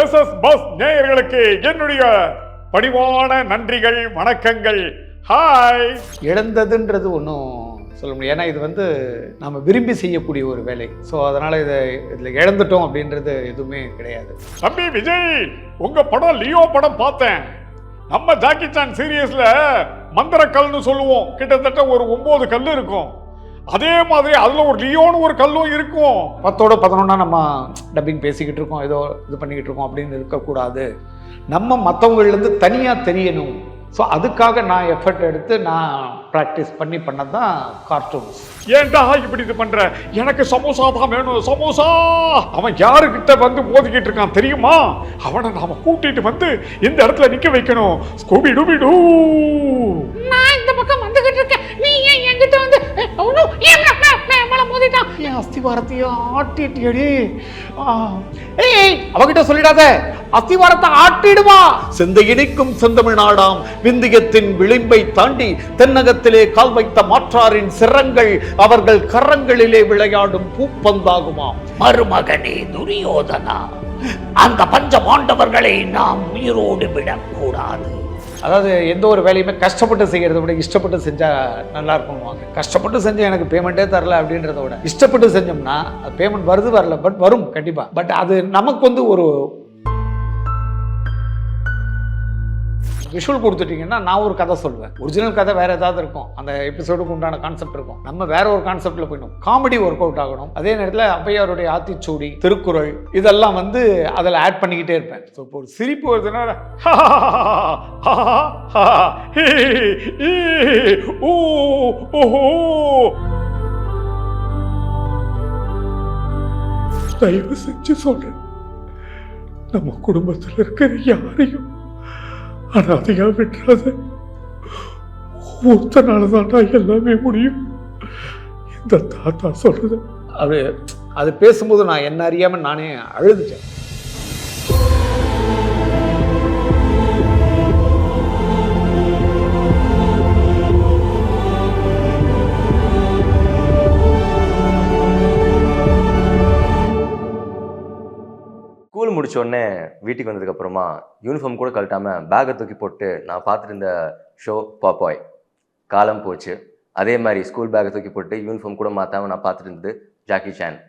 SS bus நேயர்களுக்கு என்னுடைய பணிவான நன்றிகள், வணக்கங்கள். ஹாய். இழந்ததுன்றது ஒன்றும் சொல்ல முடியும். ஏன்னா இது நம்ம விரும்பி செய்யக்கூடிய ஒரு வேலை. ஸோ அதனால் இதில் இழந்துட்டோம் அப்படின்றது எதுவுமே கிடையாது. தம்பி விஜய், உங்க படம் லியோ படம் பார்த்தேன். நம்ம ஜாக்கி சான் சீரியஸ்ல மந்திரக்கல்னு சொல்லுவோம். கிட்டத்தட்ட ஒரு 9 கல் இருக்கும். அதே மாதிரி அதுல ஒரு லியோன்னு ஒரு கல்லும் இருக்கும். 10ஓட 11 நம்ம டப்பிங் பேசிக்கிட்டு இருக்கோம், ஏதோ இது பண்ணிக்கிட்டு இருக்கோம் அப்படின்னு இருக்கக்கூடாது. நம்ம மற்றவங்கள்லேருந்து தனியாக தெரியணும். ஸோ அதுக்காக நான் எஃபர்ட் எடுத்து நான் ப்ராக்டிஸ் பண்ணது தான் கார்ட்டூன்ஸ். ஏன்டா இப்படி இது பண்ற? எனக்கு சமோசா தான் வேணும், சமோசா. அவன் யாருக்கிட்ட மோதிக்கிட்டு இருக்கான் தெரியுமா? அவனை நாம கூட்டிட்டு வந்து இந்த இடத்துல நிக்க வைக்கணும். Scooby Dooby Doo. நான் இந்த பக்கம் வந்துகிட்டு இருக்கேன், நீ ஏன் என்கிட்ட வந்து மோதிட்டான்? என் அஸ்திவாரத்தையும் ஆட்டிட்டியடி. அவகிட்ட சொல்லிடாத, அஸ்திவாரத்தை ஆட்டிடுவா. செந்த இணைக்கும் செந்தமிழ்நாடாம் விந்தியத்தின் விளிம்பை தாண்டி தென்னகத்திலே கால் வைத்த மாற்றாரின் சிரங்கள் அவர்கள் கரங்களிலே விளையாடும் பூப்பந்தாகுமாம். மருமகனே துரியோதனா, அந்த பஞ்ச பாண்டவர்களை நாம் உயிரோடு விடக்கூடாது. அதாவது எந்த ஒரு வேலையுமே கஷ்டப்பட்டு செய்கிறத விட இஷ்டப்பட்டு செஞ்சால் நல்லா இருக்கும்வாங்க. கஷ்டப்பட்டு செஞ்சு எனக்கு பேமெண்ட்டே தரல அப்படின்றத விட இஷ்டப்பட்டு செஞ்சோம்னா பேமெண்ட் வருது வரல, பட் வரும் கண்டிப்பாக. பட் அது நமக்கு ஒரு விஷுவல் கொடுத்துட்டீங்கன்னா நான் ஒரு கதை சொல்லுவேன். ஒரிஜினல் கதை வேற ஏதாவது இருக்கும், அந்த எபிசோடுக்கு உண்டான கான்செப்ட் இருக்கும். நம்ம வேற ஒரு கான்செப்ட்ல போயிடும். காமெடி ஒர்க் அவுட் ஆகணும். அதே நேரத்தில் ஔவையாருடைய ஆத்திச்சூடி, திருக்குறள் இதெல்லாம் அதில் ஆட் பண்ணிக்கிட்டே இருப்பேன். ஸோ இப்போ ஒரு சிரிப்பு வருதுன்னா தயவு செஞ்சு சொல்றேன், நம்ம குடும்பத்தில் இருக்கிற யாரையும் அனாதையா விட்டுறாத. ஒருத்தனாலதான்டா எல்லாமே முடியும். இந்த தாத்தா சொல்றது அது பேசும்போது நான் என்ன அறியாம நானே அழுதுட்டேன். ஸ்கூல் முடிச்சோடனே வீட்டுக்கு வந்ததுக்கப்புறமா யூனிஃபார்ம் கூட கழட்டாமல் பேக்கை தூக்கி போட்டு நான் பார்த்துட்டு இருந்த ஷோ பாப்பாய். காலம் போச்சு. அதே மாதிரி ஸ்கூல் பேக்கை தூக்கி போட்டு யூனிஃபார்ம் கூட மாற்றாமல் நான் பார்த்துட்டு இருந்தது ஜாக்கி சான்.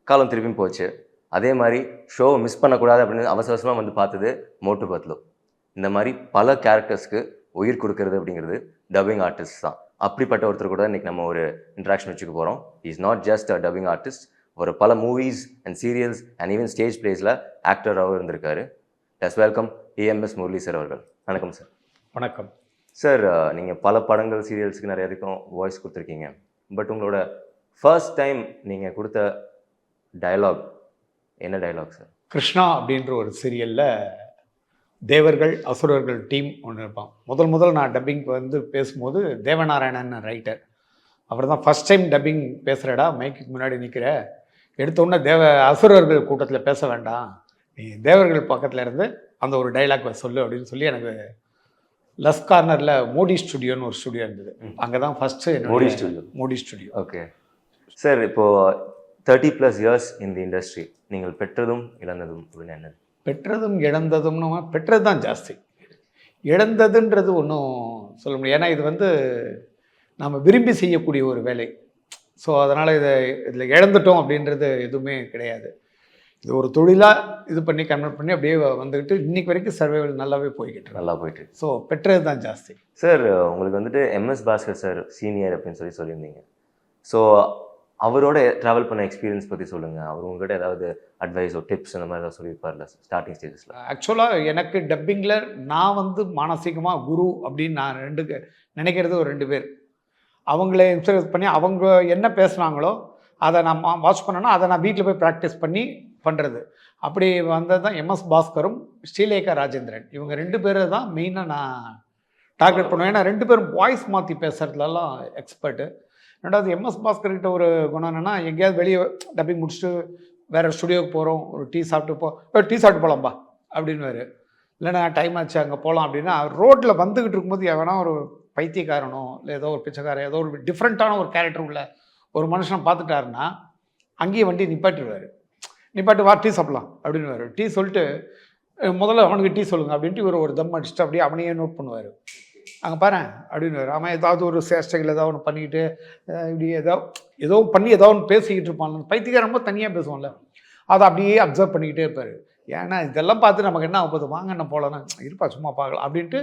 காலம் திரும்பியும் போச்சு. அதே மாதிரி ஷோவை மிஸ் பண்ணக்கூடாது அப்படின்னு அவசரமாக பார்த்தது மோட்டு பத்லு. இந்த மாதிரி பல கேரக்டர்ஸ்க்கு உயிர் கொடுக்கறது அப்படிங்கிறது டப்பிங் ஆர்டிஸ்ட் தான். அப்படிப்பட்ட ஒருத்தர் கூட இன்றைக்கி நம்ம ஒரு இன்ட்ராக்ஷன் வச்சுக்க போகிறோம். Is not just a dubbing artist, ஒரு பல movies and serials and even stage பிளேஸில் ஆக்டராகவும் இருந்திருக்காரு. Let's welcome AMS Murali sir அவர்கள். வணக்கம் சார். வணக்கம் சார். நீங்கள் பல படங்கள் சீரியல்ஸுக்கு நிறைய இதுக்கும் வாய்ஸ் கொடுத்துருக்கீங்க. பட் உங்களோட ஃபர்ஸ்ட் டைம் நீங்கள் கொடுத்த டயலாக் என்ன டயலாக் சார்? கிருஷ்ணா அப்படின்ற ஒரு சீரியலில் தேவர்கள் அசுரர்கள் டீம் ஒன்று இருப்பான். முதல் நான் டப்பிங் பேசும்போது தேவநாராயணன் ரைட்டர், அவர் தான் ஃபஸ்ட் டைம் டப்பிங் பேசுகிறடா, மைக்கு முன்னாடி நிற்கிற, எடுத்தோடனே அசுரர்கள் கூட்டத்தில் பேச வேண்டாம், நீ தேவர்கள் பக்கத்தில் இருந்து அந்த ஒரு டைலாக் சொல்லு அப்படின்னு சொல்லி எனக்கு லஸ் கார்னரில் மோடி ஸ்டுடியோன்னு ஒரு ஸ்டுடியோ இருந்தது. அங்கே தான் first Modi studio. Okay sir. இப்போது 30+ இயர்ஸ் இந்த இண்டஸ்ட்ரி, நீங்கள் பெற்றதும் இழந்ததும் அப்படின்னு என்னது? பெற்றதும் இழந்ததும்னு பெற்றது தான் ஜாஸ்தி. இழந்ததுன்றது ஒன்றும் சொல்ல முடியும். ஏன்னா இது நம்ம விரும்பி செய்யக்கூடிய ஒரு வேலை. ஸோ அதனால் இதில் இழந்துட்டோம் அப்படின்றது எதுவுமே கிடையாது. இது ஒரு தொழிலாக இது பண்ணி கன்வெர்ட் பண்ணி அப்படியே வந்துக்கிட்டு இன்றைக்கி வரைக்கும் சர்வைவல் நல்லாவே நல்லா போயிட்டு. ஸோ பெற்றது தான் ஜாஸ்தி. சார், உங்களுக்கு MS பாஸ்கர் சார் சீனியர் அப்படின்னு சொல்லியிருந்தீங்க. ஸோ அவரோட ட்ராவல் பண்ண எக்ஸ்பீரியன்ஸ் பற்றி சொல்லுங்கள். அவர் உங்கள்கிட்ட ஏதாவது அட்வைஸோ டிப்ஸ் அந்த மாதிரி ஏதாவது சொல்லியிருப்பார்ல ஸ்டார்டிங் ஸ்டேஜஸில்? ஆக்சுவலாக எனக்கு டப்பிங்கில் நான் மானசீகமாக குரு அப்படின்னு நான் நினைக்கிறது ஒரு 2 பேர். அவங்கள இன்ஸ்ட்ரக்ட் பண்ணி அவங்க என்ன பேசுனாங்களோ அதை நான் வாட்ச் பண்ணேன்னா அதை நான் வீட்டில் போய் ப்ராக்டிஸ் பண்ணி பண்ணுறது. அப்படி வந்தது தான் MS பாஸ்கரும் ஸ்ரீலேகா ராஜேந்திரன். இவங்க 2 பேரை தான் மெயினாக நான் டார்கெட் பண்ணுவேன். ஏன்னா 2 பேரும் வாய்ஸ் மாற்றி பேசுகிறதுலலாம் எக்ஸ்பர்ட்டு. ரெண்டாவது MS பாஸ்கர்கிட்ட ஒரு குணம் என்னென்னா, எங்கேயாவது வெளியே டப்பிங் முடிச்சுட்டு வேறு ஸ்டுடியோவுக்கு போகிறோம், ஒரு டீ சாப்பிட்டு போகலாம்பா அப்படின்னுவார். இல்லைன்னா டைம் ஆச்சு அங்கே போகலாம் அப்படின்னா, ரோட்டில் வந்துக்கிட்டு இருக்கும்போது எவனா ஒரு பைத்தியக்காரனோ இல்லை ஏதோ ஒரு பிச்சைக்காரன் ஏதோ ஒரு டிஃப்ரெண்ட்டான ஒரு கேரக்டர் உள்ள ஒரு மனுஷனை பார்த்துட்டாருன்னா அங்கேயே வண்டி நிப்பாட்டிடுவார். நீ பாட்டு வா டீ சாப்பிடலாம் அப்படின்னு டீ சொல்லிட்டு முதல்ல அவனுக்கு டீ சொல்லுங்க அப்படின்ட்டு இவர் ஒரு தம் அடிச்சுட்டு அப்படியே அவனையே நோட் பண்ணுவார். அங்கே பாரு அப்படின்னு அவன் ஏதாவது ஒரு சேஷ்டைகள் ஏதாவது ஒன்று பண்ணிக்கிட்டு இப்படி ஏதோ பண்ணி ஏதோ ஒன்று பேசிக்கிட்டு இருப்பான். பைத்தியக்காரன் தனியாக பேசுவான்ல, அதை அப்படியே அப்சர்வ் பண்ணிக்கிட்டே இருப்பார். ஏன்னா இதெல்லாம் பார்த்து நமக்கு என்ன ஆகுது, வாங்க என்ன போகலன்னா இருப்பா சும்மா பார்க்கலாம் அப்படின்ட்டு.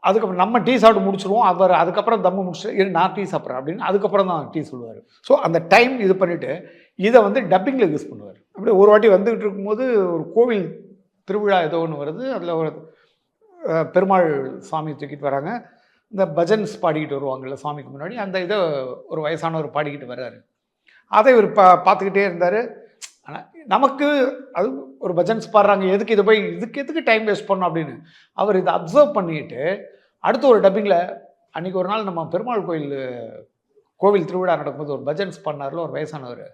அதுக்கப்புறம் நம்ம டீ சாப்பிட்டு முடிச்சுருவோம். அவர் அதுக்கப்புறம் தம்மு முடிச்சுட்டு நான் டீ சாப்பிட்றேன் அப்படின்னு அதுக்கப்புறம் தான் டீ சொல்லுவார். ஸோ அந்த டைம் இது பண்ணிவிட்டு இதை வந்து டப்பிங்கில் யூஸ் பண்ணுவார். அப்படியே ஒரு வாட்டி வந்துக்கிட்டு இருக்கும்போது ஒரு கோவில் திருவிழா ஏதோ ஒன்று வருது. அதில் ஒரு பெருமாள் சாமி தூக்கிட்டு வராங்க. இந்த பஜன்ஸ் பாடிக்கிட்டு வருவாங்கள்ல சாமிக்கு முன்னாடி, அந்த இதை ஒரு வயசானவர் பாடிக்கிட்டு வர்றாரு. அதை இவர் பார்த்துக்கிட்டே இருந்தார். ஆனால் நமக்கு அது ஒரு பஜன்ஸ் பாடுறாங்க, எதுக்கு இதை போய் எதுக்கு டைம் வேஸ்ட் பண்ணோம் அப்படின்னு அவர் இதை அப்சர்வ் பண்ணிக்கிட்டு அடுத்து ஒரு டப்பிங்கில் அன்றைக்கி ஒரு நாள் நம்ம பெருமாள் கோவில் திருவிழா நடக்கும்போது ஒரு பஜன்ஸ் பண்ணார்ல ஒரு வயசானவர்,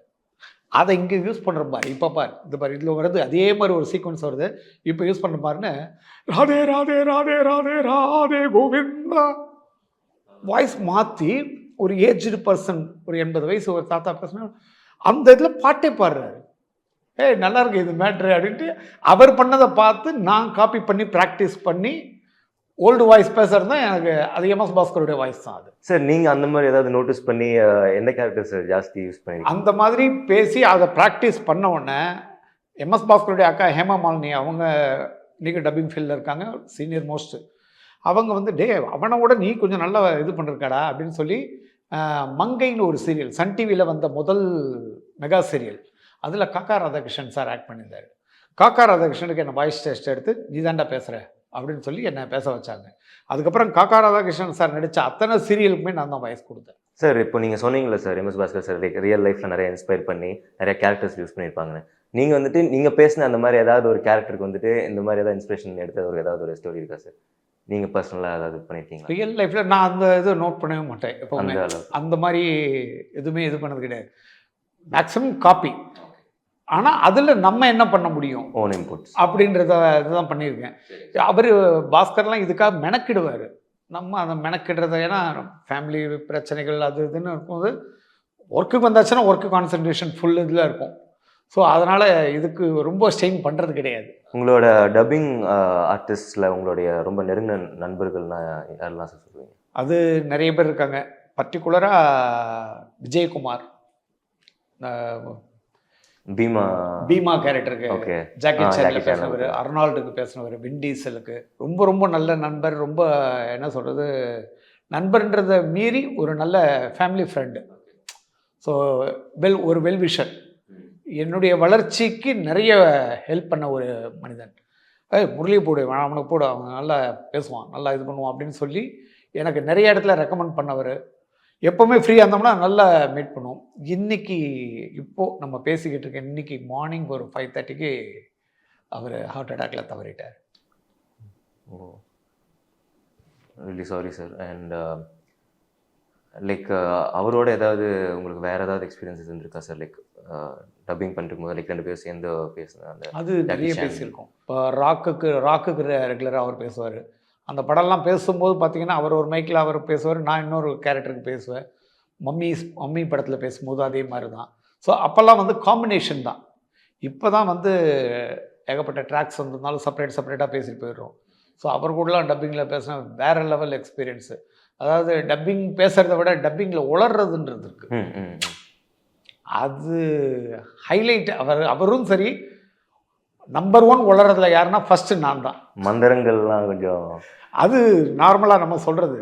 அதை இங்கே யூஸ் பண்ணுற பாரு, இப்போ பாரு இந்த பாரு இதில் வருது அதே மாதிரி ஒரு சீக்வன்ஸ் வருது, இப்போ யூஸ் பண்ணுற பாருன்னு ராதே ராதே ராதே ராதே ராதே கோவிந்தா வாய்ஸ் மாற்றி ஒரு ஏஜ்டு பர்சன் ஒரு 80 வயசு ஒரு தாத்தா பேசுனா அந்த இதில் பாட்டே பாடுறாரு. நல்லா இருக்கு இது மேட்ரு அப்படின்ட்டு அவர் பண்ணதை பார்த்து நான் காப்பி பண்ணி ப்ராக்டிஸ் பண்ணி ஓல்டு வாய்ஸ் பேசுறது தான் எனக்கு அது எம்எஸ் பாஸ்கருடைய வாய்ஸ் தான். அது சார் நீங்கள் அந்த மாதிரி ஏதாவது நோட்டீஸ் பண்ணி எந்த கேரக்டர்ஸ் ஜாஸ்தி யூஸ் பண்ணி அந்த மாதிரி பேசி அதை ப்ராக்டிஸ் பண்ண உடனே எம்எஸ் பாஸ்கருடைய அக்கா ஹேமா மாலினி அவங்க இன்றைக்கி டப்பிங் ஃபீல்டில் இருக்காங்க, சீனியர் மோஸ்ட்டு. அவங்க வந்து அவனோட நீ கொஞ்சம் நல்லா இது பண்ணிருக்காடா அப்படின்னு சொல்லி மங்கைன்னு ஒரு சீரியல் சன் டிவியில் வந்த முதல் மெகா சீரியல், அதில் காக்கா ராதாகிருஷ்ணன் சார் ஆக்ட் பண்ணியிருந்தார். காக்கா ராதாகிருஷ்ணனுக்கு என்னை வாய்ஸ் டெஸ்ட் எடுத்து நீ தாண்டா பேசுகிற அப்படின்னு சொல்லி என்னை பேச வச்சாங்க. அதுக்கப்புறம் காக்கா ராதாகிருஷ்ணன் சார் நடித்த அத்தனை சீரியலுக்குமே நான் தான் வாய்ஸ் கொடுத்தேன். சார் இப்போ நீங்கள் சொன்னீங்களே sir MS Bhaskar sir real லைஃப்பில் நிறைய இன்ஸ்பயர் பண்ணி நிறைய கேரக்டர்ஸ் யூஸ் பண்ணியிருப்பாங்க. நீங்கள் வந்துட்டு நீங்கள் பேசின அந்த மாதிரி ஏதாவது ஒரு கேரக்டருக்கு வந்துட்டு இந்த மாதிரி ஏதாவது இன்ஸ்பிரேஷன் எடுத்த ஒரு ஏதாவது ஒரு ஸ்டோரி இருக்கா சார்? நீங்கள் பர்சனலாக ஏதாவது பண்ணியிருக்கீங்களா? ரியல் லைஃப்பில் நான் அந்த இது நோட் பண்ணவே மாட்டேன் எப்போவுமே. அந்த மாதிரி எதுவுமே இது பண்ணது கிடையாது. Maximum copy. ஆனால் அதில் நம்ம என்ன பண்ண முடியும் ஓன் இன்புட்ஸ் அப்படின்றத இதுதான் பண்ணியிருக்கேன். அவர் பாஸ்கர்லாம் இதுக்காக மெனக்கிடுவார். நம்ம அதை மெனக்கிடுறத ஏன்னா ஃபேமிலி பிரச்சனைகள் அது இதுன்னு இருக்கும்போது ஒர்க்குக்கு வந்தாச்சுன்னா ஒர்க்கு கான்சன்ட்ரேஷன் ஃபுல் இதில் இருக்கும். ஸோ அதனால் இதுக்கு ரொம்ப ஸ்ட்ரெயின் பண்ணுறது கிடையாது. உங்களோட டப்பிங் ஆர்டிஸ்டில் உங்களுடைய ரொம்ப நெருங்கின நண்பர்கள்னா யாரெல்லாம் சார் சொல்லுவீங்க? அது நிறைய பேர் இருக்காங்க. பர்டிகுலராக விஜயகுமார், பீமா கேரக்டருக்கு ஓகே, ஜாக்கி சான்ல பேசினவர், அர்னால்டுக்கு பேசினவர், விண்டீசலுக்கு ரொம்ப ரொம்ப நல்ல நண்பர். ரொம்ப என்ன சொல்கிறது, நண்பர்ன்றதை மீறி ஒரு நல்ல ஃபேமிலி ஃப்ரெண்டு. ஸோ ஒரு வெல்விஷர், என்னுடைய வளர்ச்சிக்கு நிறைய ஹெல்ப் பண்ண ஒரு மனிதன். முரளியை போடு, அவனுக்கு போடு, அவன் நல்லா பேசுவான், நல்லா இது பண்ணுவான் அப்படின்னு சொல்லி எனக்கு நிறைய இடத்துல ரெக்கமெண்ட் பண்ணவர். எப்போவுமே ஃப்ரீயாக இருந்தோம்னா நல்லா மீட் பண்ணுவோம். இப்போது நம்ம பேசிக்கிட்டு இருக்க இன்றைக்கி மார்னிங் ஒரு 5:30க்கு அவர் ஹார்ட் அட்டாக்ல தவறிட்டார். Oh, really sorry sir. And like அவரோட ஏதாவது உங்களுக்கு வேறு ஏதாவது எக்ஸ்பீரியன்ஸஸ் இருந்திருக்கா சார்? லைக் டப்பிங் பண்ணிட்டு போது லைக் 2 பேர் சேர்ந்து பேசுனேன், அது நிறைய பேசியிருக்கோம். இப்போ ராக்குக்கு ரெகுலராக அவர் பேசுவார். அந்த படம்லாம் பேசும்போது பார்த்தீங்கன்னா அவர் ஒரு மைக்கில் அவர் பேசுவார், நான் இன்னொரு கேரக்டருக்கு பேசுவேன். மம்மி படத்தில் பேசும்போது அதே மாதிரி தான். ஸோ அப்போல்லாம் வந்து காம்பினேஷன் தான். இப்போ தான் வந்து ஏகப்பட்ட ட்ராக்ஸ் வந்ததுனால செப்பரேட்டாக பேசிட்டு போயிடுறோம். ஸோ அவர் கூடலாம் டப்பிங்கில் பேசினா வேறு லெவல் எக்ஸ்பீரியன்ஸு. அதாவது டப்பிங் பேசுகிறத விட டப்பிங்கில் உளர்றதுன்றது இருக்குது, அது ஹைலைட். அவரும் சரி, நம்பர் 1 உளறதுல யாருன்னா ஃபஸ்ட்டு நான் தான். மந்திரங்கள்லாம் கொஞ்சம் அது நார்மலாக நம்ம சொல்கிறது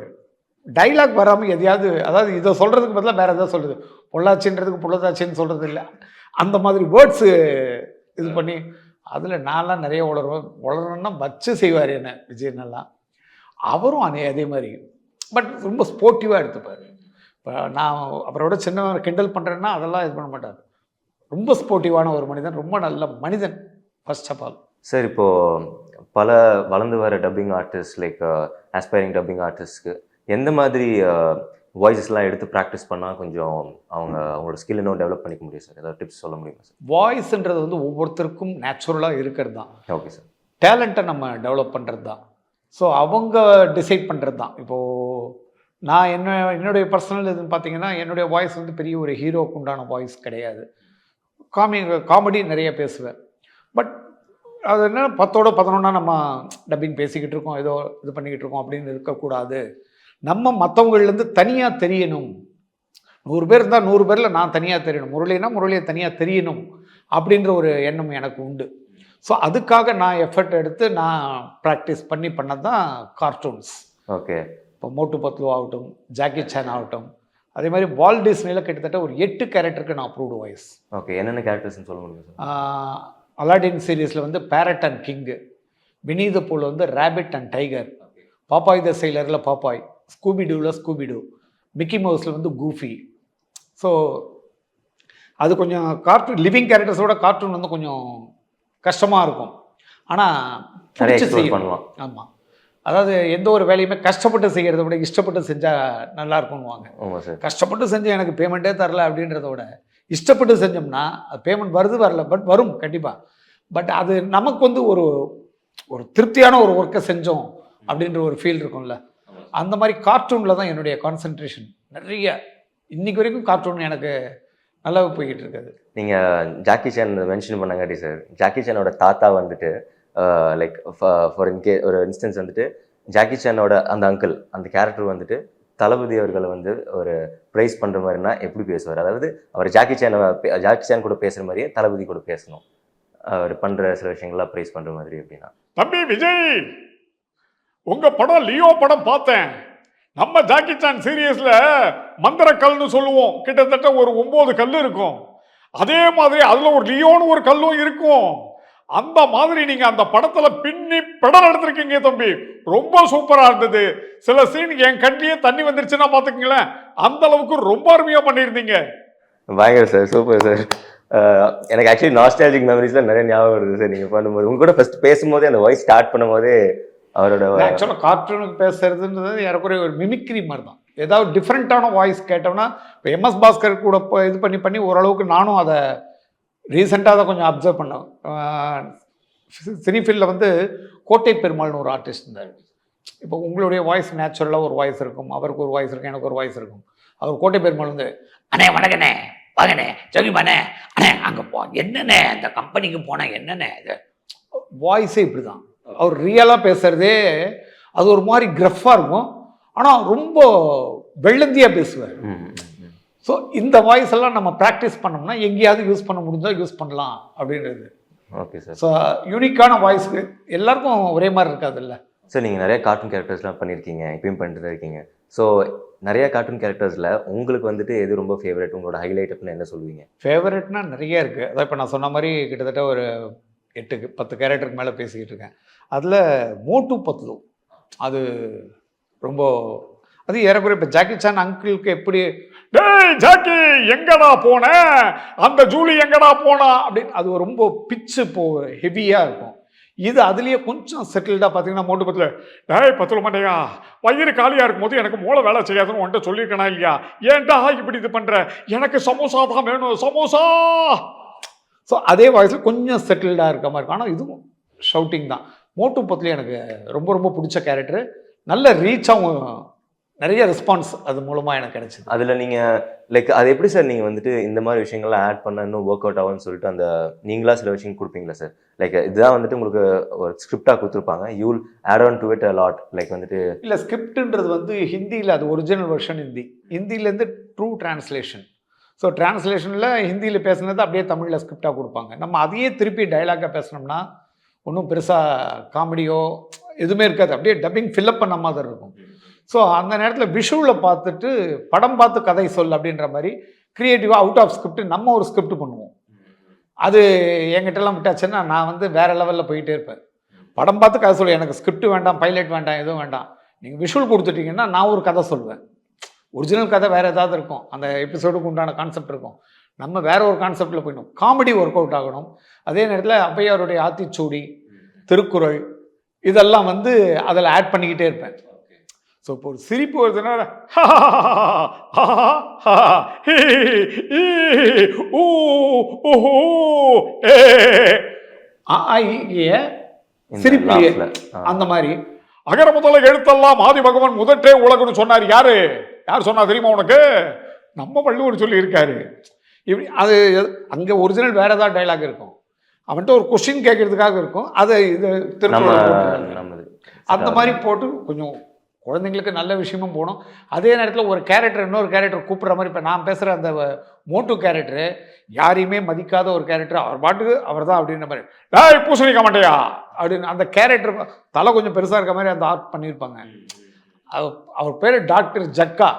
டைலாக் வராமல் எதையாவது, அதாவது இதை சொல்கிறதுக்கு பதிலாக வேறு எதாவது சொல்கிறது, பொள்ளாச்சின்றதுக்கு பொள்ளதாச்சின்னு சொல்கிறது இல்லை, அந்த மாதிரி வேர்ட்ஸு இது பண்ணி அதில் நான்லாம் நிறைய உளரணுன்னா வச்சு செய்வார் என்ன விஜயனெல்லாம். அவரும் அதே மாதிரி, பட் ரொம்ப ஸ்போர்ட்டிவாக எடுத்துப்பார். இப்போ நான் அவரோட சின்ன கிண்டல் பண்ணுறேன்னா அதெல்லாம் இது பண்ண மாட்டார். ரொம்ப ஸ்போர்ட்டிவான ஒரு மனிதன், ரொம்ப நல்ல மனிதன் ஃபர்ஸ்ட் ஆஃப் ஆல். சார் இப்போது பல வளர்ந்து வர dubbing artist like aspiring dubbing ஆர்டிஸ்ட்க்கு எந்த மாதிரி வாய்ஸஸ்லாம் எடுத்து ப்ராக்டிஸ் பண்ணால் கொஞ்சம் அவங்களோட ஸ்கில் இன்னும் டெவலப் பண்ணிக்க முடியும் சார்? ஏதாவது டிப்ஸ் சொல்ல முடியுமா சார்? வாய்ஸ்ன்றது வந்து ஒவ்வொருத்தருக்கும் நேச்சுரலாக இருக்கிறது தான். Okay sir. டேலண்ட்டை நம்ம டெவலப் பண்ணுறது தான். ஸோ அவங்க டிசைட் பண்ணுறது தான். இப்போது நான் என்னுடைய பர்சனல் இதுன்னு பார்த்தீங்கன்னா என்னுடைய வாய்ஸ் வந்து பெரிய ஒரு ஹீரோக்கு உண்டான வாய்ஸ் கிடையாது. காமெடி நிறைய பேசுவேன். பட் அது என்ன 10ஓட 11 நம்ம டப்பிங் பேசிக்கிட்டு இருக்கோம், ஏதோ இது பண்ணிக்கிட்டு இருக்கோம் அப்படின்னு இருக்கக்கூடாது. நம்ம மற்றவங்கள்லேருந்து தனியாக தெரியணும். 100 பேர் இருந்தால் 100 பேரில் நான் தனியாக தெரியணும், முரளியை தனியாக தெரியணும் அப்படின்ற ஒரு எண்ணம் எனக்கு உண்டு. ஸோ அதுக்காக நான் எஃபர்ட் எடுத்து நான் ப்ராக்டிஸ் பண்ணது தான் கார்ட்டூன்ஸ். ஓகே. இப்போ மோட்டு பத்லு ஆகட்டும், ஜாக்கி சான் ஆகட்டும், அதே மாதிரி வால்ட் டிஸ்னியில் கிட்டத்தட்ட ஒரு 8 கேரக்டருக்கு நான் அப்ரூவ்டு வாய்ஸ். ஓகே. என்னென்ன கேரக்டர்ஸ்னு சொல்ல முடியும் சார்? அலாடின் சீரீஸில் வந்து parrot and king, Winnie the Pooh வந்து rabbit and tiger, Popeye the செயலரில் பாப்பாய், ஸ்கூபிடூவில் ஸ்கூபிடூ, மிக்கி மவுஸில் வந்து கூஃபி. ஸோ அது கொஞ்சம் கார்ட்டூன் லிவிங் கேரக்டர்ஸோட கார்ட்டூன் வந்து கொஞ்சம் கஷ்டமாக இருக்கும். ஆனால் பிடிச்சி செய்யலாம். ஆமாம், அதாவது எந்த ஒரு வேலையுமே கஷ்டப்பட்டு செய்கிறத விட இஷ்டப்பட்டு செஞ்சால் நல்லா இருக்கும்னுவாங்க. கஷ்டப்பட்டு செஞ்சு எனக்கு பேமெண்ட்டே தரல அப்படின்றத விட இஷ்டப்பட்டு செஞ்சோம்னா அது பேமெண்ட் வருது வரல, பட் வரும் கண்டிப்பாக. பட் அது நமக்கு வந்து ஒரு ஒரு திருப்தியான ஒரு ஒர்க்கை செஞ்சோம் அப்படின்ற ஒரு ஃபீல் இருக்கும்ல. அந்த மாதிரி கார்ட்டூனில் தான் என்னுடைய கான்சன்ட்ரேஷன் நிறைய. இன்னைக்கு வரைக்கும் கார்ட்டூன் எனக்கு நல்லா போய்கிட்டு இருக்காது. நீங்கள் ஜாக்கி சான் மென்ஷன் பண்ணாங்காட்டி சார், ஜாக்கி சானோட தாத்தா வந்துட்டு லைக் ஃபார் ஒரு இன்ஸ்டன்ஸ் வந்துட்டு ஜாக்கி சானோட அந்த அங்கிள் அந்த கேரக்டர் வந்துட்டு தளபதி அவர்களை வந்து ஒரு ப்ரைஸ் பண்ணுற மாதிரினா எப்படி பேசுவார்? அதாவது அவர் ஜாக்கி சான் கூட பேசுகிற மாதிரியே தளபதி கூட பேசணும், அவர் பண்ணுற சில விஷயங்கள்லாம் ப்ரைஸ் பண்ணுற மாதிரி அப்படின்னா. தம்பி விஜய், உங்கள் படம் லியோ படம் பார்த்தேன். நம்ம ஜாக்கி சான் சீரியஸில் மந்திரக்கல்னு சொல்லுவோம், கிட்டத்தட்ட ஒரு 9 கல் இருக்கும். அதே மாதிரி அதில் ஒரு லியோன்னு ஒரு கல்லும் இருக்கும். அந்த மாதிரி நீங்க அந்த படத்துல பின்னி படம் எடுத்திருக்கீங்க தம்பி, ரொம்ப சூப்பரா இருந்தது. சில சீன் என் கண்ணியே தண்ணி வந்துருச்சுன்னா பாத்துக்கங்களேன், அந்த அளவுக்கு ரொம்ப அருமையா பண்ணியிருந்தீங்க. பயங்கர சார், சூப்பர் சார். எனக்கு ஆக்சுவலி நாஸ்டாலஜிக் மெமரிஸ்லாம் நிறைய ஞாபகம் வருது சார் நீங்க பண்ணும்போது. உங்க கூட ஃபர்ஸ்ட் பேசும்போதே அந்த வாய்ஸ் ஸ்டார்ட் பண்ணும்போதே அவரோட ஆக்சுவலாக கார்ட்டூனுக்கு பேசுறதுன்றது ஏறக்குறைய ஒரு மிமிக்ரி மாதிரி தான். ஏதாவது டிஃப்ரெண்ட்டான வாய்ஸ் கேட்டோம்னா இப்போ எம்எஸ் பாஸ்கர் கூட இது பண்ணி ஓரளவுக்கு நானும் அதை ரீசெண்டாக அதை கொஞ்சம் அப்சர்வ் பண்ணேன். சினிஃபீல்டில் வந்து கோட்டை பெருமாள்னு ஒரு ஆர்டிஸ்ட் இருந்தார். இப்போ உங்களுடைய வாய்ஸ் நேச்சுரலாக ஒரு வாய்ஸ் இருக்கும், அவருக்கு ஒரு வாய்ஸ் இருக்கும், எனக்கு ஒரு வாய்ஸ் இருக்கும். அவர் கோட்டை பெருமாள் வந்து அண்ணே வணக்கண்ணே, வாங்கண்ணே, ஜோகிமாண்ணே, அண்ணே அங்கே என்னண்ணே அந்த கம்பெனிக்கு போனால் என்னண்ணே இது வாய்ஸே இப்படி தான். அவர் ரியலாக பேசுகிறதே அது ஒரு மாதிரி கிரஃபாக இருக்கும், ஆனால் ரொம்ப வெள்ளந்தியாக பேசுவார். ஸோ இந்த வாய்ஸ் எல்லாம் நம்ம ப்ராக்டிஸ் பண்ணோம்னா எங்கேயாவது யூஸ் பண்ண முடிஞ்சால் யூஸ் பண்ணலாம் அப்படின்றது. Okay sir. ஸோ யூனிக்கான வாய்ஸ்க்கு எல்லாருக்கும் ஒரே மாதிரி இருக்காது இல்லை சார். நீங்கள் நிறைய கார்ட்டூன் கேரக்டர்ஸ்லாம் பண்ணியிருக்கீங்க, இப்பயும் பண்ணிட்டு தான் இருக்கீங்க. ஸோ நிறைய கார்ட்டூன் கேரக்டர்ஸில் உங்களுக்கு வந்துட்டு எது ரொம்ப ஃபேவரட், உங்களோட ஹைலைட் அப்படின்னு என்ன சொல்லுவீங்க? ஃபேவரட்னா நிறைய இருக்குது. அதான் இப்போ நான் சொன்ன மாதிரி கிட்டத்தட்ட ஒரு 8-10 கேரக்டருக்கு மேலே பேசிக்கிட்டு இருக்கேன். அதில் மோட்டு பத்லு அது ரொம்ப, அது ஏறக்குறைய இப்போ ஜாக்கி சான் அங்கிளுக்கு எப்படி டேய் ஜாக்கி எங்கடா போன, அந்த ஜூலி எங்கடா போனா அப்படின்னு அது ரொம்ப பிச்சு ஹெவியாக இருக்கும். இது அதுலேயே கொஞ்சம் செட்டில்டாக பார்த்தீங்கன்னா மோட்டு பத்ல, டேய் பத்ல மாட்டேயா, வயிறு காலியாக இருக்கும்போது எனக்கு மூளை வேலை செய்யாதுன்னு உன்ட்ட சொல்லியிருக்கேனா இல்லையா, ஏன்டா இப்படி இது பண்ணுற, எனக்கு சமோசா தான் வேணும் சமோசா. ஸோ அதே வாய்ஸில் கொஞ்சம் செட்டில்டாக இருக்க மாதிரி இருக்கும். ஆனால் இதுவும் ஷவுட்டிங் தான். மோட்டு பத்லு எனக்கு ரொம்ப ரொம்ப பிடிச்ச கேரக்டர். நல்ல ரீச்சாகவும் நிறைய ரெஸ்பான்ஸ் அது மூலமாக எனக்கு கிடைச்சிது. அதில் நீங்கள் லைக் அது எப்படி சார் நீங்கள் வந்துட்டு இந்த மாதிரி விஷயங்கள்லாம் ஆட் பண்ண இன்னும் ஒர்க் அவுட் ஆகும்னு சொல்லிட்டு அந்த நீங்களா சில விஷயம் கொடுப்பீங்களா சார்? லைக் இதுதான் வந்துட்டு உங்களுக்கு ஒரு ஸ்கிரிப்டாக கொடுத்துருப்பாங்க, you will add on to it a lot like வந்துட்டு. இல்லை, ஸ்கிரிப்டுன்றது வந்து ஹிந்தியில் அது ஒரிஜினல் வெர்ஷன் ஹிந்திலேருந்து ட்ரூ டிரான்ஸ்லேஷன். ஸோ டிரான்ஸ்லேஷனில் ஹிந்தியில் பேசுனது அப்படியே தமிழில் ஸ்கிரிப்டாக கொடுப்பாங்க. நம்ம அதையே திருப்பி டைலாக்காக பேசினோம்னா ஒன்றும் பெருசாக காமெடியோ எதுவுமே இருக்காது, அப்படியே டப்பிங் ஃபில்லப் பண்ண மாதிரி இருக்கும். ஸோ அந்த நேரத்தில் விஷுவலில் பார்த்துட்டு படம் பார்த்து கதை சொல் அப்படின்ற மாதிரி க்ரியேட்டிவாக அவுட் ஆஃப் ஸ்கிரிப்ட் நம்ம ஒரு ஸ்கிரிப்ட் பண்ணுவோம். அது என்கிட்டலாம் விட்டாச்சுன்னா நான் வந்து வேறு லெவலில் போயிட்டே இருப்பேன். படம் பார்த்து கதை சொல்லுவேன், எனக்கு ஸ்கிரிப்ட் வேண்டாம், பைலட் வேண்டாம், எதுவும் வேண்டாம், நீங்கள் விஷுவல் கொடுத்துட்டீங்கன்னா நான் ஒரு கதை சொல்லுவேன். ஒரிஜினல் கதை வேறு ஏதாவது இருக்கும், அந்த எபிசோடுக்கு உண்டான கான்செப்ட் இருக்கும், நம்ம வேற ஒரு கான்செப்டில் போயிடணும். காமெடி ஒர்க் அவுட் ஆகணும். அதே நேரத்தில் ஔவையாருடைய ஆத்திச்சூடி, திருக்குறள் இதெல்லாம் வந்து அதில் ஆட் பண்ணிக்கிட்டே இருப்பேன். ஸோ இப்போ ஒரு சிரிப்பு வருதுன்னா சிரிப்பு அந்த மாதிரி. அகர முதல எழுத்தெல்லாம் ஆதி பகவான் முதற்றே உலகுன்னு சொன்னார். யார் சொன்னா தெரியுமா உனக்கு? நம்ம வள்ளுவர் சொல்லி இருக்காரு. இப்படி அது அங்கே ஒரிஜினல் வேறு ஏதாவது டைலாக் இருக்கும், அவன்கிட்ட ஒரு கொஸ்டின் கேட்கறதுக்காக இருக்கும், அதை இது நம்மது அந்த மாதிரி போட்டு கொஞ்சம் குழந்தைங்களுக்கு நல்ல விஷயமும் போகணும். அதே நேரத்தில் ஒரு கேரக்டர் இன்னொரு கேரக்டர் கூப்பிட்ற மாதிரி, இப்போ நான் பேசுகிற அந்த மோட்டு கேரக்டரு யாரையுமே மதிக்காத ஒரு கேரக்டர், அவர் பாட்டுக்கு அவர் தான் அப்படின்ற மாதிரி, டேய் பூசணிக்க மாட்டேயா அப்படின்னு அந்த கேரக்டர் தலை கொஞ்சம் பெருசாக இருக்க மாதிரி அந்த ஆர்ட் பண்ணியிருப்பாங்க. அவர் பேர் டாக்டர் ஜக்கா,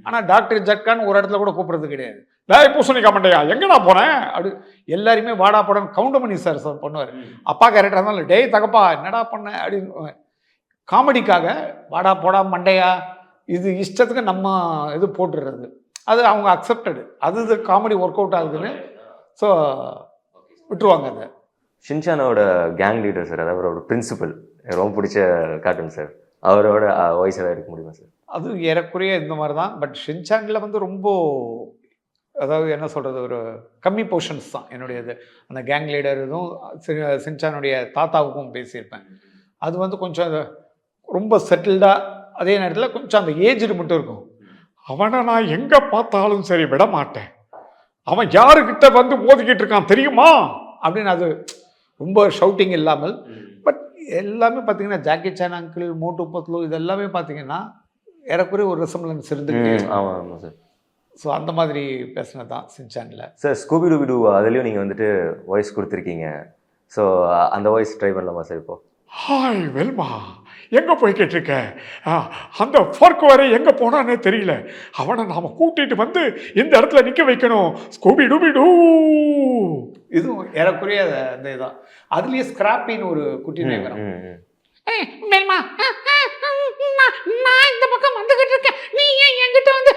ஆனால் டாக்டர் ஜக்கான்னு ஒரு இடத்துல கூட கூப்பிட்றது கிடையாது. டேய் பூசணிக்க மாட்டேயா எங்கடா போனேன் அப்படி எல்லாருமே வாடா படம் கவுண்டமணி சார் பண்ணுவார். அப்பா கேரக்டர் இருந்தாலும் டேய் தகப்பா என்னடா பண்ண அப்படின்னு காமெடிக்காக வாடா போடா மண்டையா இது இஷ்டத்துக்கு நம்ம இது போட்டுடுறது, அது அவங்க அக்செப்டடு, அது காமெடி ஒர்க் அவுட் ஆகுதுன்னு ஸோ விட்டுருவாங்க. அதை ஷின்சானோட கேங் லீடர் சார், அதாவது அவரோட பிரின்சிபல் ரொம்ப பிடிச்ச கார்ட்டூன் சார், அவரோட வாய்ஸ் எதாவது இருக்க முடியுமா சார்? அது ஏறக்குறைய இந்த மாதிரி தான். பட் ஷின்சானில் வந்து ரொம்ப அதாவது என்ன சொல்கிறது, ஒரு கம்மி போர்ஷன்ஸ் தான் என்னுடையது. அந்த கேங் லீடர் இதுவும் ஷின்சானுடைய தாத்தாவுக்கும் பேசியிருப்பேன். அது வந்து கொஞ்சம் ரொம்ப செட்டில்டாக, அதே நேரத்தில் கொஞ்சம் அந்த ஏஜ்டு மட்டும் இருக்கும். அவனை நான் எங்கே பார்த்தாலும் சரி விட மாட்டேன், அவன் யாருக்கிட்ட வந்து மோதிக்கிட்டு இருக்கான் தெரியுமா அப்படின்னு. அது ரொம்ப ஷவுட்டிங் இல்லாமல், பட் எல்லாமே பார்த்தீங்கன்னா ஜாக்கி சான் அங்கிள், மோட்டு பத்லு இது எல்லாமே பார்த்தீங்கன்னா ஏறக்குறைய ஒரு ரிசம்பிளன்ஸ் இருந்துக்கிட்டே. ஆமாம் சார். ஸோ அந்த மாதிரி பேசினது தான் ஷின்சானில். சார் ஸ்கூபி டூபி அதுலேயும் நீங்கள் வந்துட்டு வாய்ஸ் கொடுத்துருக்கீங்க. ஸோ அந்த வாய்ஸ் ட்ரை பண்ணலாமா சார் இப்போ? ஹாய் வெல்மா, எங்கே போய்கிட்டு இருக்க? அந்த ஃபோர்க் வரை எங்கே போனானே தெரியல, அவனை நாம் கூட்டிகிட்டு வந்து இந்த இடத்துல நிற்க வைக்கணும். ஸ்கூபி டூபி டூ இதுவும் ஏறக்குறைய அந்த இதுதான். அதுலேயே ஸ்கிராப்பின்னு ஒரு குட்டி நேரம். மேல்மா நான் இந்த பக்கம் வந்துகிட்டு இருக்கேன், நீ ஏன் என்கிட்ட வந்து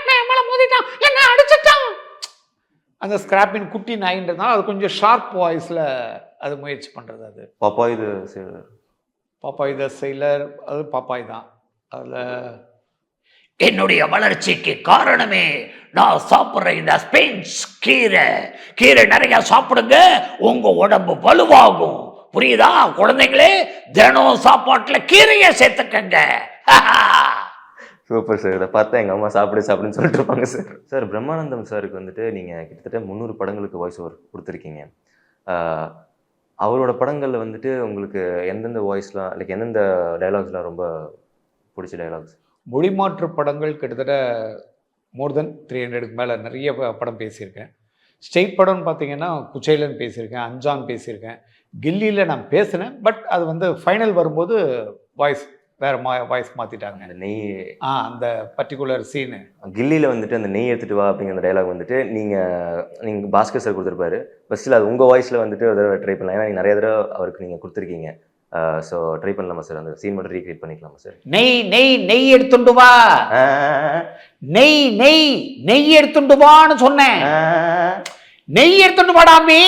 மேல மோதிட்டான் என்ன அடிச்சிட்டான். அந்த ஸ்கிராப்பின் குட்டி நாயின்றதுனால அது கொஞ்சம் ஷார்ப் வாய்ஸில் அது முயற்சி பண்ணுறது. அது பாப்பாய் த செயலர், அது பாப்பாய் தான். அதில் என்னுடைய வளர்ச்சிக்கு காரணமே நான் சாப்பிட்ற இந்த ஸ்பின்ச் கீரை நிறைய சாப்பிடுங்க, உங்க உடம்பு வலுவாகும். புரியுதா குழந்தைங்களே? தினம் சாப்பாட்டுல கீரையை சேர்த்துக்கங்க. Super sir. இதை பார்த்தா எங்கள் அம்மா சாப்பிடுன்னு சொல்லிட்டு இருப்பாங்க சார். சார் பிரம்மானந்தம் சாருக்கு வந்துட்டு நீங்கள் கிட்டத்தட்ட 300 படங்களுக்கு வாய்ஸ் ஓவர் கொடுத்துருக்கீங்க. அவரோட படங்களில் வந்துட்டு உங்களுக்கு எந்தெந்த வாய்ஸ்லாம் லைக் எந்தெந்த டைலாக்ஸ்லாம் ரொம்ப பிடிச்ச டைலாக்ஸ்? மொழிமாற்று படங்கள் கிட்டத்தட்ட மோர் தென் 300க்கு மேலே நிறைய படம் பேசியிருக்கேன். ஸ்டேட் படம்னு பார்த்தீங்கன்னா குச்சைலன் பேசியிருக்கேன், அஞ்சான் பேசியிருக்கேன், கில்லியில் நான் பேசினேன். பட் அது வந்து ஃபைனல் வரும்போது வாய்ஸ் வேறு வாய்ஸ் மாற்றிட்டாங்க. அந்த நெய் அந்த பர்டிகுலர் சீனு கில்லியில் வந்துட்டு அந்த நெய் எடுத்துகிட்டு வா அப்படிங்கிற டைலாக் வந்துட்டு நீங்கள் பாஸ்கர் சார் கொடுத்துருப்பாரு. ஃபஸ்ட்டில் அது உங்கள் வாய்ஸில் வந்துட்டு ஒரு தடவை ட்ரை பண்ணலாம், ஏன்னா நிறைய தடவை அவருக்கு நீங்கள் கொடுத்துருக்கீங்க. ஸோ ட்ரை பண்ணலாமா சார்? அந்த சீன் மட்டும் ரீக்ரியேட் பண்ணிக்கலாமா சார்? நெய் எடுத்துட்டு வா, நெய் எடுத்துட்டு வான்னு சொன்னேன், நெய் எடுத்துட்டு வாடாமே.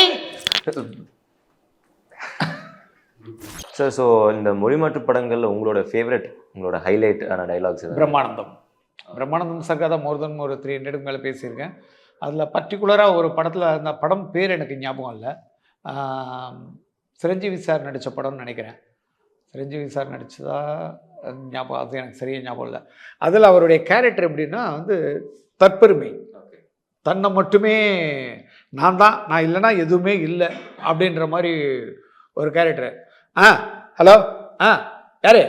சார் ஸோ இந்த மொழிமாற்று படங்களில் உங்களோட ஃபேவரட், உங்களோட ஹைலைட் ஆன டைலாக்ஸ்? பிரம்மானந்தம் சார் தான் மோர் தென் ஒரு 300க்கு மேலே பேசியிருக்கேன். அதில் பர்டிகுலராக ஒரு படத்தில், அந்த படம் பேர் எனக்கு ஞாபகம் இல்லை, சிரஞ்சீவி சார் நடித்த படம்னு நினைக்கிறேன். சிரஞ்சீவி சார் நடித்ததா ஞாபகம், அது எனக்கு சரியாக ஞாபகம் இல்லை. அதில் அவருடைய கேரக்டர் எப்படின்னா வந்து தற்பெருமை, தன்னை மட்டுமே நான் இல்லைன்னா எதுவுமே இல்லை அப்படின்ற மாதிரி ஒரு கேரக்டர். ஹலோ யாரு?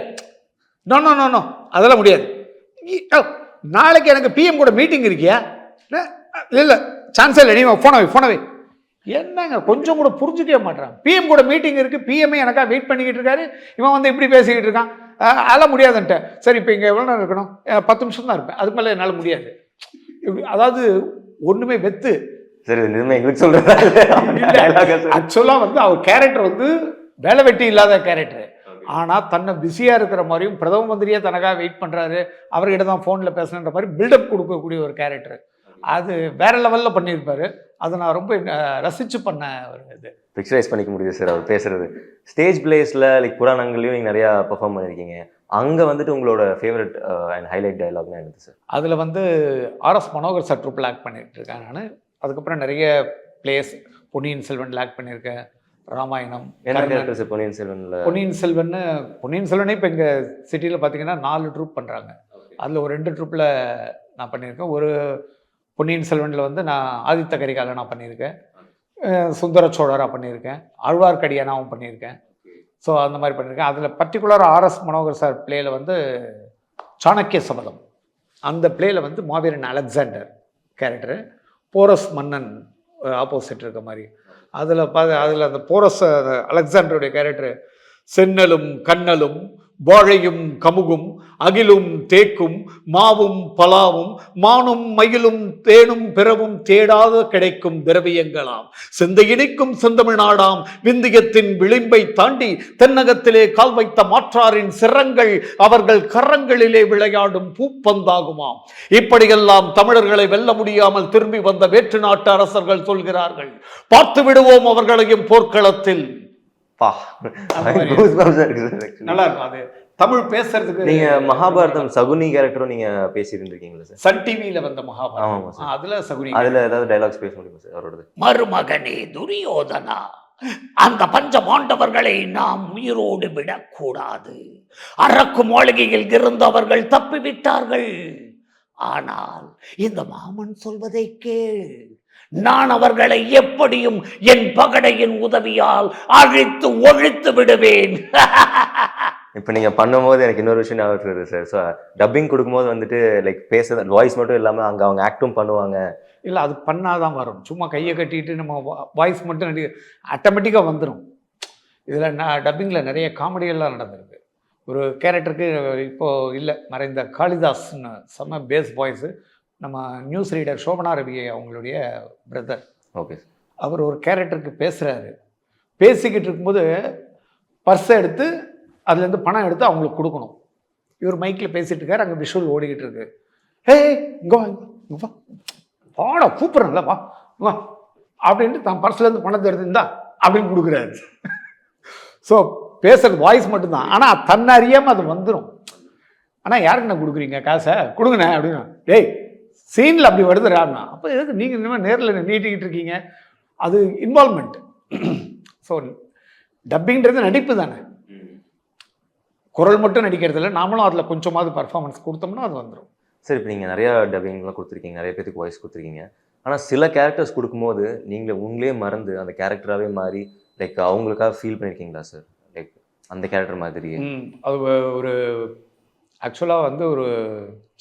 நோ நோ நோ நோ அதெல்லாம் முடியாது. நாளைக்கு எனக்கு பிஎம் கூட மீட்டிங் இருக்கியா? இல்லை சான்ஸே இல்லை, நீ ஃபோனவே என்னங்க கொஞ்சம் கூட புரிஞ்சுக்கவே மாட்டேறான். பிஎம் கூட மீட்டிங் இருக்குது, பிஎம்ஏ எனக்கா வெயிட் பண்ணிக்கிட்டு இருக்காரு, இவன் வந்து இப்படி பேசிக்கிட்டு இருக்கான், அதெல்லாம் முடியாதுன்ட்டு. சரி இப்போ இங்கே எவ்வளோ நேரம் இருக்கணும்? 10 நிமிஷம் தான் இருப்பேன், அதுக்கு மேலே என்னால் முடியாது. இப்படி அதாவது ஒன்றுமே வெத்து. சரி எங்களுக்கு சொல்கிறேன். ஆக்சுவலாக வந்து அவர் கேரக்டர் வந்து வேலை வெட்டி இல்லாத கேரக்டர், ஆனால் தன்னை பிஸியாக இருக்கிற மாதிரியும் பிரதம மந்திரியே தனக்காக வெயிட் பண்ணுறாரு, அவர்கிட்ட தான் ஃபோனில் பேசுகின்ற மாதிரி பில்டப் கொடுக்கக்கூடிய ஒரு கேரக்டர். அது வேற லெவலில் பண்ணியிருப்பார். அதை நான் ரொம்ப ரசித்து பண்ண ஒரு இது பிக்சரைஸ் பண்ணிக்க முடியுது சார் அவர் பேசுகிறது. ஸ்டேஜ் பிளேஸில் லைக் புராணங்கள்லையும் நீங்கள் நிறையா பர்ஃபார்ம் பண்ணியிருக்கீங்க. அங்கே வந்துட்டு உங்களோட ஃபேவரட் அண்ட் ஹைலைட் டைலாக்லாம் எனக்கு சார்? அதில் வந்து ஆர்எஸ் மனோகர் சார் ட்ரூப்பில் ஆக்ட் பண்ணிகிட்டு இருக்கேன் நான். அதுக்கப்புறம் நிறைய பிளேஸ், பொன்னியின் செல்வனில் ஆக்ட் பண்ணியிருக்கேன், ராமாயணம். பொன்னியின் செல்வனே இப்போ எங்கள் சிட்டியில் பார்த்தீங்கன்னா 4 ட்ரூப் பண்ணுறாங்க. அதில் ஒரு 2 ட்ரூப்பில் நான் பண்ணியிருக்கேன். பொன்னியின் செல்வனில் வந்து நான் ஆதித்த கரிகாலனா பண்ணியிருக்கேன், சுந்தர சோழராக பண்ணியிருக்கேன், ஆழ்வார்க்கடியானாவும் பண்ணியிருக்கேன். ஸோ அந்த மாதிரி பண்ணியிருக்கேன். அதில் பர்டிகுலராக ஆர்எஸ் மனோகர் சார் பிளேயில் வந்து சாணக்கிய சபதம், அந்த பிளேயில் வந்து மாவீரன் அலெக்சாண்டர் கேரக்டரு, போரஸ் மன்னன் ஆப்போசிட் இருக்க மாதிரி. அதில் அந்த போரஸ் அலெக்சாண்டருடைய கேரக்டரு சென்னலும் கண்ணலும் வாழையும் கமுகும் அகிலும் தேக்கும் மாவும் பலாவும் மானும் மயிலும் தேனும் பிறவும் தேடாத கிடைக்கும் திரவியங்களாம் சிந்தையினிக்கும் செந்தமிழ்நாடாம் விந்தியத்தின் விளிம்பை தாண்டி தென்னகத்திலே கால் வைத்த மாற்றாரின் சிரங்கள் அவர்கள் கரங்களிலே விளையாடும் பூப்பந்தாகுமாம். இப்படியெல்லாம் தமிழர்களை வெல்ல முடியாமல் திரும்பி வந்த வேற்று நாட்டு அரசர்கள் சொல்கிறார்கள். பார்த்து விடுவோம் அவர்களையும் போர்க்களத்தில். நல்லா இருக்கும் அது தமிழ் பேசுறதுக்கு. நீங்க மகாபாரதம் சகுனி கேரக்டரும் நீங்க பேசியிருந்திருக்கீங்களா சார்? சன் டிவியில வந்த மகாபாரதம், அதுல சகுனி, அதுல ஏதாவது டைலாக்ஸ் பேச முடியுமா சார் அவரோட? மருமகனே துரியோதனா, அந்த பஞ்ச பாண்டவர்களை நாம் உயிரோடு விடக்கூடாது. அரக்கு மாளிகையில் இருந்து அவர்கள் தப்பிவிட்டார்கள். ஆனால் இந்த மாமன் சொல்வதை கேள், நான் அவர்களை எப்படியும் என் பகடையின் உதவியால் அழித்து ஒழித்து விடுவேன். இப்போ நீங்கள் பண்ணும்போது எனக்கு இன்னொரு விஷயம் ஞாபகம் வருது சார். ஸோ டப்பிங் கொடுக்கும்போது வந்துட்டு லைக் பேச வாய்ஸ் மட்டும் இல்லாமல் அங்கே அவங்க ஆக்டும் பண்ணுவாங்க. இல்லை, அது பண்ணாதான் வரும். சும்மா கையை கட்டிட்டு நம்ம வாய்ஸ் மட்டும் ஆட்டோமேட்டிக்காக வந்துடும். இதில் நான் டப்பிங்கில் நிறைய காமெடியெல்லாம் நடந்திருக்கு. ஒரு கேரக்டருக்கு இப்போது இல்லை, மறைந்த காளிதாஸ்ன்னு செம்ம பேஸ் வாய்ஸு, நம்ம நியூஸ் ரீடர் சோபனா ரவி அவங்களுடைய பிரதர். ஓகே. அவர் ஒரு கேரக்டருக்கு பேசுகிறாரு. பேசிக்கிட்டு இருக்கும்போது பர்ஸை எடுத்து அதுலேருந்து பணம் எடுத்து அவங்களுக்கு கொடுக்கணும். இவர் மைக்கில் பேசிகிட்டு இருக்காரு, அங்கே விஷுவல் ஓடிக்கிட்டு இருக்கு. ஹே இங்கே வா, இங்கே வா, வாடா கூப்பிட்றேன்ல, வா வா அப்படின்ட்டு தான் பர்ஸ்லேருந்து பணத்தை எடுத்துருந்தா அப்படின்னு கொடுக்குறாரு. ஸோ பேசுறது வாய்ஸ் மட்டும்தான், ஆனால் தன்னறியாமல் அது வந்துடும். ஆனால் யாருக்குண்ணா கொடுக்குறீங்க காசை, கொடுங்கண்ணே அப்படின்னா. டேய் சீனில் அப்படி வருதுறாருண்ணா. அப்போ எதுக்கு நீங்கள் இனிமேல் நேரில் நீட்டிக்கிட்டு இருக்கீங்க? அது இன்வால்மெண்ட். ஸோ டப்பிங்கிறது நடிப்பு தானே, குரல் மட்டும் நடிக்கிறது இல்லை. நாமளும் அதில் கொஞ்சமாவது பர்ஃபார்மன்ஸ் கொடுத்தோம்னா அது வந்துடும். சார் இப்போ நீங்கள் நிறையா டப்பிங்லாம் கொடுத்துருக்கீங்க, நிறைய பேருக்கு வாய்ஸ் கொடுத்துருக்கீங்க. ஆனால் சில கேரக்டர்ஸ் கொடுக்கும்போது உங்களே மறந்து அந்த கேரக்டராகவே மாறி லைக் அவங்களுக்காக ஃபீல் பண்ணியிருக்கீங்களா சார்? லைக் அந்த கேரக்டர் மாதிரி அது ஒரு ஆக்சுவலாக வந்து ஒரு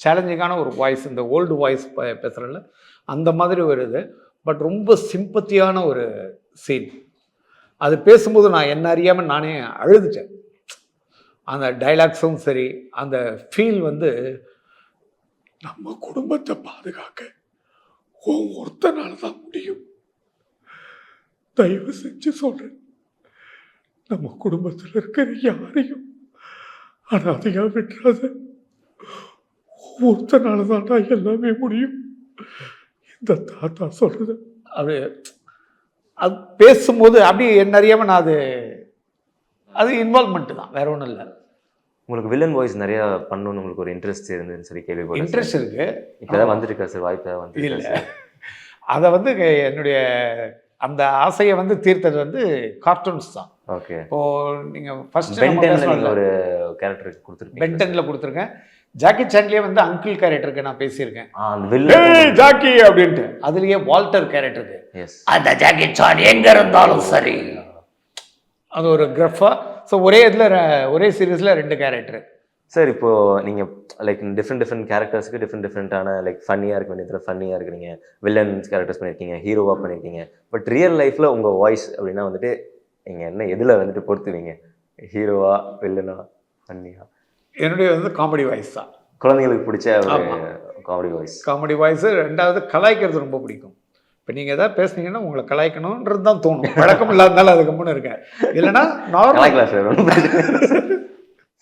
சேலஞ்சிங்கான ஒரு வாய்ஸ், இந்த ஓல்டு வாய்ஸ் பேசுகிறல அந்த மாதிரி ஒரு இது. பட் ரொம்ப சிம்பத்தியான ஒரு சீன். அது பேசும்போது நான் என்ன அறியாமல் நானே அழுதுட்டேன். அந்த டைலாக்ஸும் சரி, அந்த ஃபீல் வந்து நம்ம குடும்பத்தை பாதுகாக்க ஒருத்தனால தான் முடியும். தயவு செஞ்சு சொல்கிறேன், நம்ம குடும்பத்தில் இருக்கிற யாரையும் அனாதையா விட்டுறாத. ஒருத்தனால தான்டா எல்லாமே முடியும். இந்த தாத்தா சொல்றது அப்படி அது பேசும்போது அப்படியே என்ன அறியாமல் நான் அது இன்வால்மெண்ட் தான், வேற ஒன்றும் இல்லை. உங்களுக்கு வில்லன் வாய்ஸ் நிறையா பண்ணணும்னு உங்களுக்கு ஒரு இன்ட்ரெஸ்ட் இருந்துன்னு சொல்லி கேள்விப்பட்டேன். இன்ட்ரெஸ்ட் இருக்கு, இப்போ தான் வந்துருக்கா சார்? வாய்ப்பு வந்து இல்லை. அதை வந்து என்னுடைய அந்த ஆசையை வந்து தீர்த்தது வந்து கார்ட்டூன்ஸ் தான். ஓகே. இப்போ நீங்கள் ஃபர்ஸ்ட் ஒரு கேரக்டருக்கு கொடுத்துருக்கீங்க. பென்டன்ல கொடுத்துருக்கேன். ஜாக்கி சான்லேயே வந்து அங்கிள் கேரக்டருக்கு நான் பேசியிருக்கேன், ஜாக்கி அப்படின்ட்டு. அதுலேயே வால்டர் கேரக்டருக்கு அந்த ஜாக்கி சான் எங்க இருந்தாலும் சரி, அது ஒரு கிரஃபா. ஸோ ஒரே இதில் ஒரே சீரீஸில் 2 கேரக்டர். சார் இப்போது நீங்கள் லைக் டிஃப்ரெண்ட் கேரக்டர்ஸுக்கு டிஃப்ரெண்டான லைக் ஃபன்னியாக இருக்க வேண்டியதில் ஃபன்னியாக இருக்கிறீங்க, வில்லன் கேரக்டர்ஸ் பண்ணியிருக்கீங்க, ஹீரோவாக பண்ணியிருக்கீங்க. பட் ரியல் லைஃப்பில் உங்கள் வாய்ஸ் அப்படின்னா வந்துட்டு நீங்கள் என்ன எதில் வந்துட்டு பொறுத்துவீங்க? ஹீரோவா, வில்லனா, ஃபன்னியா? என்னுடைய வந்து காமெடி வாய்ஸ் தான். குழந்தைங்களுக்கு பிடிச்ச ஒரு காமெடி வாய்ஸ். Comedy voice. 2வது கலாய்க்கிறது ரொம்ப பிடிக்கும். இப்போ நீங்கள் எதாவது பேசுனீங்கன்னா உங்களை கலாய்க்கணுன்றது தான் தோணும். வழக்கம் இல்லாதனால அதுக்கு முன்னே இருக்கேன், இல்லைன்னா நார்மல் சார்.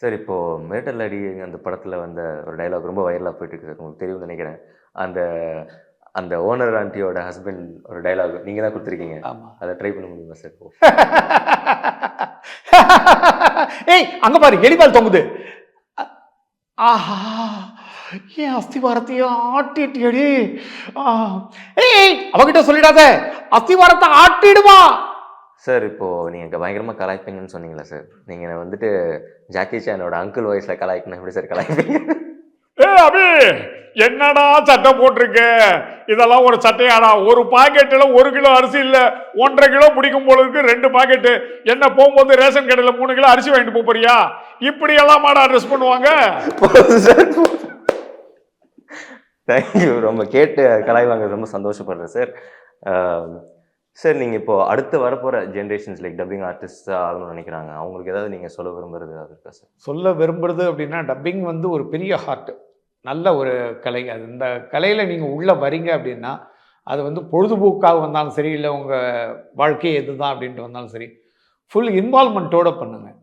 சார் இப்போது மிரட்டல் அடி அந்த படத்தில் வந்த ஒரு டைலாக் ரொம்ப வைரலாக போயிட்டு இருக்கு சார், உங்களுக்கு தெரியும்னு நினைக்கிறேன். அந்த ஓனர் ஆண்டியோட ஹஸ்பண்ட் ஒரு டைலாக் நீங்கள் தான் கொடுத்துருக்கீங்க. ஆமாம், அதை ட்ரை பண்ண முடியுமா சார்? ஏய் அங்கே பாரு எலிபால் தொங்குது. ஆஹா, ஏன் அஸ்திவாரத்தையும் ஆட்டிட்டியடி. ஏய் அவகிட்ட சொல்லிடாத, அஸ்திவாரத்தை ஆட்டிடுவா. சார் இப்போது நீங்கள் பயங்கரமாக கலாய்ப்பீங்கன்னு சொன்னீங்களா சார்? நீங்கள் வந்துட்டு ஜாக்கி சானோட அங்கிள் வாய்ஸில் கலாய்க்கணும் எப்படி சார் கலாய்ப்பீங்க? அபி என்னடா சட்டை போட்டிருக்க? இதெல்லாம் ஒரு சட்டையாடா? ஒரு பாக்கெட்டில் 1 கிலோ அரிசி இல்லை, 1.5 கிலோ பிடிக்கும் போல இருக்கு. 2 பாக்கெட்டு. என்ன போகும்போது ரேஷன் கடையில் 3 கிலோ அரிசி வாங்கிட்டு போறியா? இப்படி எல்லாம் மாடா ட்ரெஸ் பண்ணுவாங்க? தேங்க்யூ. ரொம்ப கேட்டு கலாய் வாங்க ரொம்ப சந்தோஷப்படுறேன் சார். சார், நீங்கள் இப்போ அடுத்து வரப்போகிற ஜென்ரேஷன்ஸ் லைக் டப்பிங் ஆர்டிஸ்டாக ஆகணும்னு நினைக்கிறாங்க, அவங்களுக்கு ஏதாவது நீங்கள் சொல்ல விரும்புறது அது இருக்கா சார்? சொல்ல விரும்புறது அப்படின்னா, டப்பிங் வந்து ஒரு பெரிய ஹார்ட், நல்ல ஒரு கலை. அது இந்த கலையில் நீங்கள் உள்ளே வரீங்க அப்படின்னா, அது வந்து பொழுதுபோக்காக வந்தாலும் சரி, இல்லை உங்கள் வாழ்க்கையே எது தான் அப்படின்ட்டு வந்தாலும் சரி, ஃபுல் இன்வால்மெண்ட்டோடு பண்ணுங்கள்.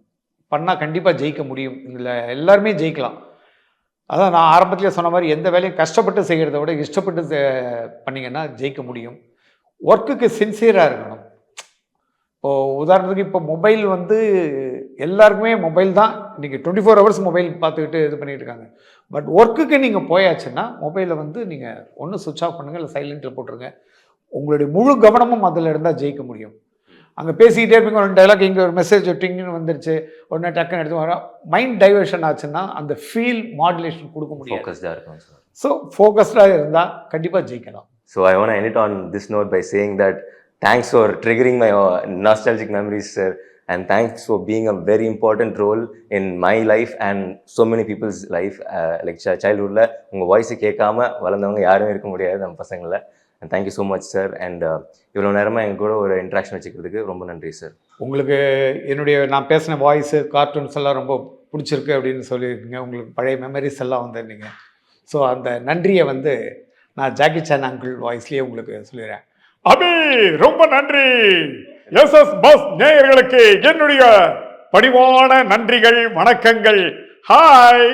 பண்ணால் கண்டிப்பாக ஜெயிக்க முடியும். இதில் எல்லாருமே ஜெயிக்கலாம். அதான் நான் ஆரம்பத்திலே சொன்ன மாதிரி, எந்த வேலையும் கஷ்டப்பட்டு செய்கிறத விட இஷ்டப்பட்டு பண்ணிங்கன்னா ஜெயிக்க முடியும். ஒர்க்குக்கு சின்சியராக இருக்கணும். இப்போது உதாரணத்துக்கு இப்போ மொபைல் வந்து எல்லாருக்குமே மொபைல் தான் இன்றைக்கி 24 ஹவர்ஸ் மொபைல் பார்த்துக்கிட்டு இது பண்ணிகிட்டு இருக்காங்க. பட் ஒர்க்குக்கு நீங்கள் போயாச்சுன்னா மொபைலை வந்து நீங்கள் ஒன்று சுவிட்ச் ஆஃப் பண்ணுங்கள், இல்லை சைலண்ட்டில் போட்டுருங்க. உங்களுடைய முழு கவனமும் அதில் இருந்தால் ஜெயிக்க முடியும். அங்கே பேசிக்கிட்டே இருப்பீங்க, ஒரு டைலாக் இங்கே ஒரு மெசேஜ் டிங்னு வந்துருச்சு, உடனே டக்குன்னு எடுத்து வர மைண்ட் டைவர்ஷன் ஆச்சுன்னா அந்த ஃபீல் மாடுலேஷன் கொடுக்க முடியும். ஃபோக்கஸ்டாக இருக்கும் சார். ஸோ ஃபோக்கஸ்டாக இருந்தால் கண்டிப்பாக ஜெயிக்கலாம். So I want to end it on this note by saying that thanks for triggering my nostalgic memories, sir, and thanks for being a very important role in my life and so many people's life. Like childhoodல உங்க voice கேட்காம வளர்ந்தவங்க யாரும் இருக்க முடியாது நம்ம பசங்கள. And thank you so much, sir. And இவ்வளோ நேரமாக எங்க கூட ஒரு இன்ட்ராக்ஷன் வச்சுக்கிறதுக்கு ரொம்ப நன்றி சார். உங்களுக்கு என்னுடைய நான் பேசின வாய்ஸு கார்ட்டூன்ஸ் எல்லாம் ரொம்ப பிடிச்சிருக்கு அப்படின்னு சொல்லியிருக்கீங்க. உங்களுக்கு பழைய மெமரிஸ் எல்லாம் வந்துருந்தீங்க. ஸோ அந்த நன்றியை வந்து நான் ஜாக்கி சான் அங்கிள் வாய்ஸ்லேயே உங்களுக்கு சொல்லிடுறேன். அபி, ரொம்ப நன்றி. எஸ்எஸ் பஸ் நேயர்களுக்கு என்னுடைய பணிவான நன்றிகள், வணக்கங்கள். ஹாய்.